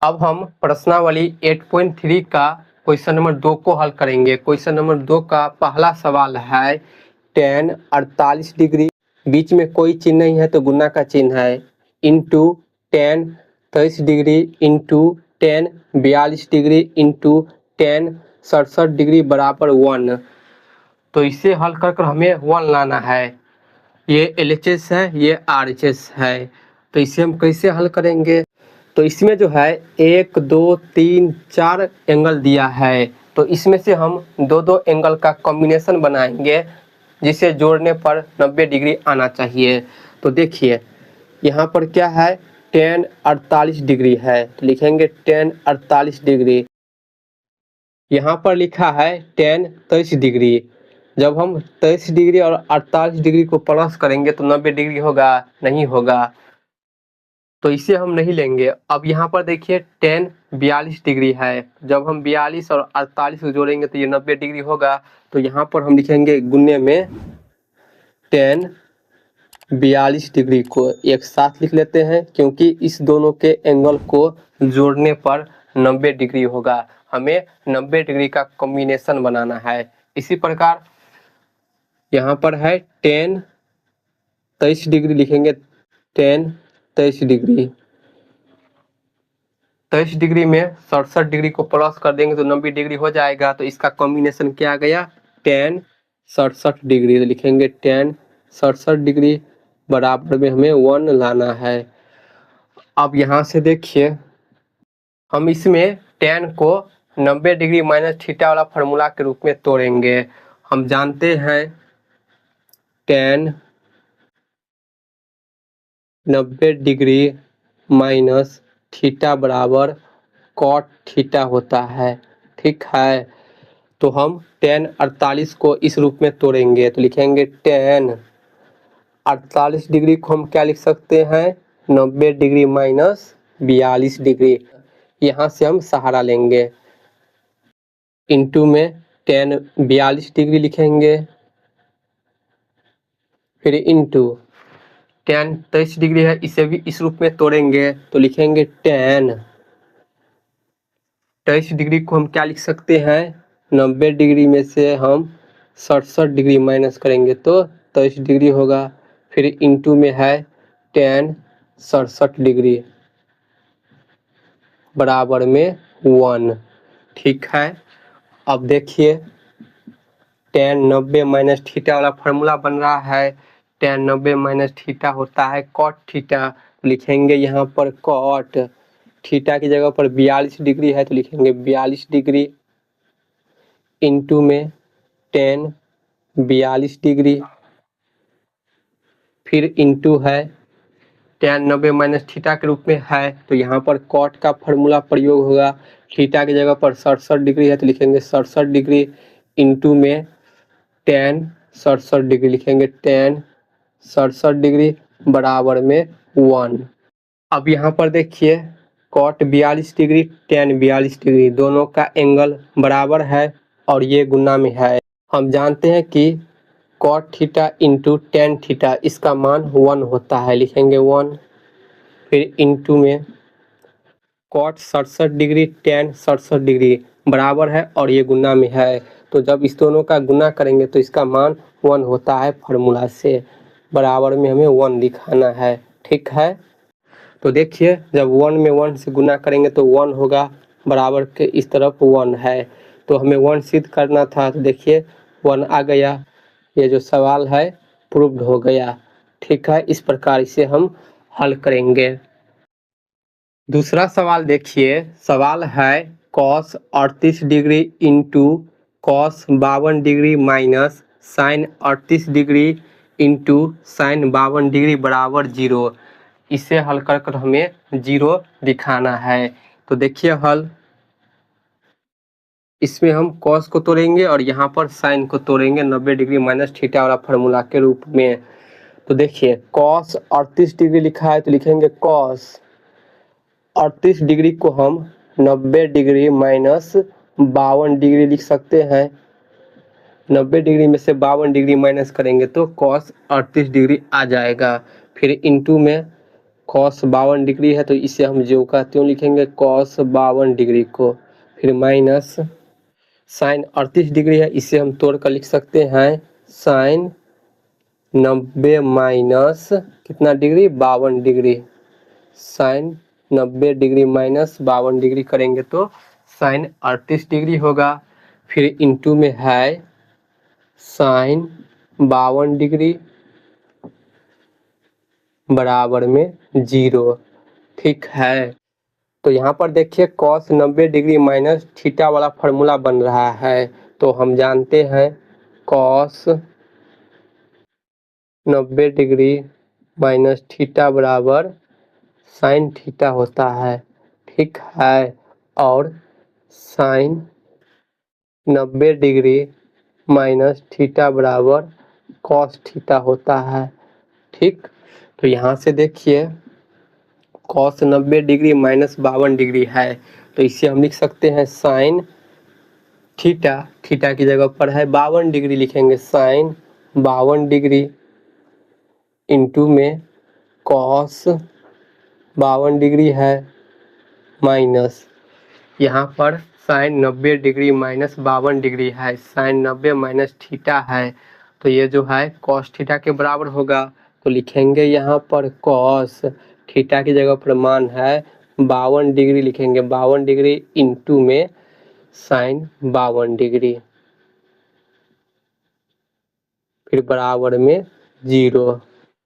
अब हम प्रश्नावली 8.3 का क्वेश्चन नंबर 2 को हल करेंगे। क्वेश्चन नंबर 2 का पहला सवाल है tan 48 डिग्री, बीच में कोई चिन्ह नहीं है तो गुना का चिन्ह है, into tan 23 degree into tan 42 degree into tan 67 degree बराबर 1। तो इसे हल कर कर हमें 1 लाना है। ये LHS है, ये RHS है। तो इसे हम कैसे हल करेंगे? तो इसमें जो है 1 2 3 4 एंगल दिया है, तो इसमें से हम दो दो एंगल का कॉम्बिनेशन बनाएंगे जिसे जोड़ने पर 90 डिग्री आना चाहिए। तो देखिए यहाँ पर क्या है, tan 48 डिग्री है, तो लिखेंगे tan 48 डिग्री। यहाँ पर लिखा है tan 23 डिग्री। जब हम 23 डिग्री और 48 डिग्री को प्लस करेंगे तो 90 डिग्री होगा? नहीं होगा, तो इसे हम नहीं लेंगे। अब यहाँ पर देखिए tan 42 डिग्री है, जब हम 42 और 48 को जोड़ेंगे तो ये 90 डिग्री होगा। तो यहाँ पर हम लिखेंगे गुने में tan 42 डिग्री को एक साथ लिख लेते हैं, क्योंकि इस दोनों के एंगल को जोड़ने पर 90 डिग्री होगा। हमें 90 डिग्री का कॉम्बिनेशन बनाना है। इसी प्रकार यहाँ पर है tan 23 डिग्री, लिखेंगे tan 23 डिग्री। 23 डिग्री में 67 डिग्री को प्लस कर देंगे तो 90 डिग्री हो जाएगा। तो इसका कॉम्बिनेशन क्या आ गया, tan 67 डिग्री। तो लिखेंगे tan 67 डिग्री बराबर में हमें 1 लाना है। अब यहाँ से देखिए हम इसमें tan को 90 डिग्री माइनस थीटा वाला फार्मूला के रूप में तोड़ेंगे। हम जानते हैं tan 90 डिग्री माइनस थीटा बराबर cot थीटा होता है, ठीक है। तो हम tan 48 को इस रूप में तोड़ेंगे, तो लिखेंगे tan 48 डिग्री को हम क्या लिख सकते हैं, 90 डिग्री माइनस 42 डिग्री। यहाँ से हम सहारा लेंगे, इंटू में tan 42 डिग्री लिखेंगे, फिर इंटू tan 23 डिग्री है, इसे भी इस रूप में तोड़ेंगे, तो लिखेंगे tan 23 डिग्री को हम क्या लिख सकते हैं, 90 डिग्री में से हम 67 डिग्री माइनस करेंगे तो 23 डिग्री होगा। फिर इंटू में है tan 67 डिग्री बराबर में 1, ठीक है। अब देखिए tan 90 माइनस थीटा वाला फार्मूला बन रहा है। tan 90 माइनस थीटा होता है cot थीटा, लिखेंगे यहाँ पर cot थीटा की जगह पर 42 डिग्री है, तो लिखेंगे 42 डिग्री इंटू में tan 42 डिग्री, फिर इंटू है tan 90 माइनस थीटा के रूप में है, तो यहाँ पर cot का फार्मूला प्रयोग होगा। थीटा की जगह पर 67 डिग्री है, तो लिखेंगे 67 डिग्री इंटू में tan 67 डिग्री, लिखेंगे tan 67 डिग्री बराबर में 1। अब यहाँ पर देखिए cot 42 डिग्री tan 42 डिग्री दोनों का एंगल बराबर है और ये गुना में है। हम जानते हैं कि cot theta into tan theta इसका मान 1 होता है, लिखेंगे 1। फिर इंटू में cot 67 डिग्री tan 67 डिग्री बराबर है और ये गुना में है, तो जब इस दोनों का गुना करेंगे तो इसका मान 1 होता है फार्मूला से। बराबर में हमें 1 दिखाना है, ठीक है। तो देखिए जब 1 में 1 से गुना करेंगे तो 1 होगा, बराबर के इस तरफ 1 है, तो हमें 1 सिद्ध करना था। तो देखिए 1 आ गया, ये जो सवाल है प्रूव्ड हो गया, ठीक है। इस प्रकार इसे हम हल करेंगे। दूसरा सवाल देखिए, सवाल है cos 38 degree into cos 52 degree minus sin 38 degree into sin 52 degree बराबर 0। इसे हल कर कर हमें 0 दिखाना है। तो देखिए हल, इसमें हम cos को तोड़ेंगे और यहाँ पर sin को तोड़ेंगे 90 डिग्री माइनस थीटा वाला फार्मूला के रूप में। तो देखिए cos 38 डिग्री लिखा है, तो लिखेंगे cos 38 डिग्री को हम 90 डिग्री माइनस 52 डिग्री लिख सकते हैं। 90 डिग्री में से 52 डिग्री माइनस करेंगे तो cos 38 डिग्री आ जाएगा। फिर इंटू में कॉस 52 डिग्री है तो इसे हम जो का त्यों लिखेंगे कॉस 52 डिग्री को। फिर माइनस साइन 38 डिग्री है, इसे हम तोड़ कर लिख सकते हैं साइन 90 माइनस कितना degree 52 degree. Sine 90 degree minus 52 degree करेंगे तो साइन 38 डिग्री होगा। फिर इंटू में है साइन 52 डिग्री बराबर में 0। ठीक है, तो यहाँ पर देखिए कॉस 90 डिग्री माइनस थीटा वाला फार्मूला बन रहा है। तो हम जानते हैं कॉस 90 डिग्री माइनस थीटा बराबर साइन थीटा होता है। ठीक है, और साइन 90 डिग्री माइनस थीटा बराबर कॉस थीटा होता है। ठीक, तो यहाँ से देखिए कॉस 90 डिग्री माइनस 52 डिग्री है तो इसे हम लिख सकते हैं साइन थीटा, थीटा की जगह पर है 52 डिग्री लिखेंगे साइन 52 डिग्री इंटू में कॉस 52 डिग्री है माइनस यहाँ पर साइन 90 डिग्री माइनस 52 डिग्री है, साइन 90 माइनस थीटा है तो ये जो है कॉस थीटा के बराबर होगा। तो लिखेंगे यहाँ पर कॉस थीटा की जगह पर मान है 52 डिग्री लिखेंगे 52 डिग्री इंटू में साइन 52 डिग्री फिर बराबर में 0।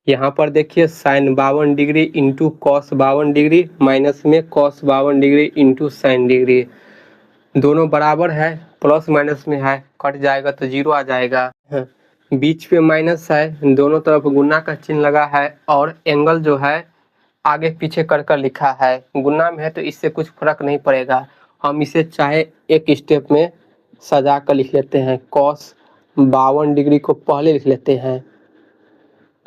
यहाँ पर देखिए sine 52 degree into cos 52 degree minus में cos 52 degree into sine degree, दोनों बराबर है प्लस माइनस में है कट जाएगा तो 0 आ जाएगा। बीच पे माइनस है, दोनों तरफ गुना का चिन्ह लगा है और एंगल जो है आगे पीछे कर कर लिखा है। गुना में है तो इससे कुछ फर्क नहीं पड़ेगा, हम इसे चाहे एक स्टेप में सजा कर लिख लेते हैं। कॉस 52 डिग्री को पहले लिख लेते हैं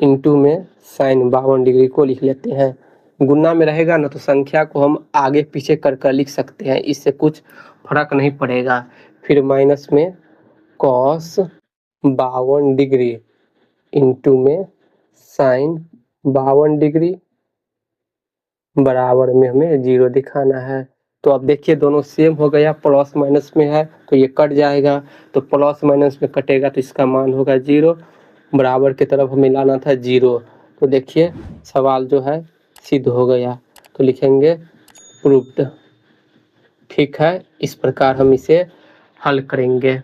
इंटू में साइन 52 डिग्री को लिख लेते हैं। गुना में रहेगा ना तो संख्या को हम आगे पीछे कर कर लिख सकते हैं, इससे कुछ फर्क नहीं पड़ेगा। फिर माइनस में कॉस 52 डिग्री इंटू में साइन 52 डिग्री बराबर में हमें 0 दिखाना है। तो अब देखिए दोनों सेम हो गया, प्लस माइनस में है तो ये कट जाएगा, तो प्लस माइनस में कटेगा तो इसका मान होगा 0, बराबर की तरफ हमें लाना था 0। तो देखिए सवाल जो है सिद्ध हो गया, तो लिखेंगे प्रूव्ड। ठीक है, इस प्रकार हम इसे हल करेंगे।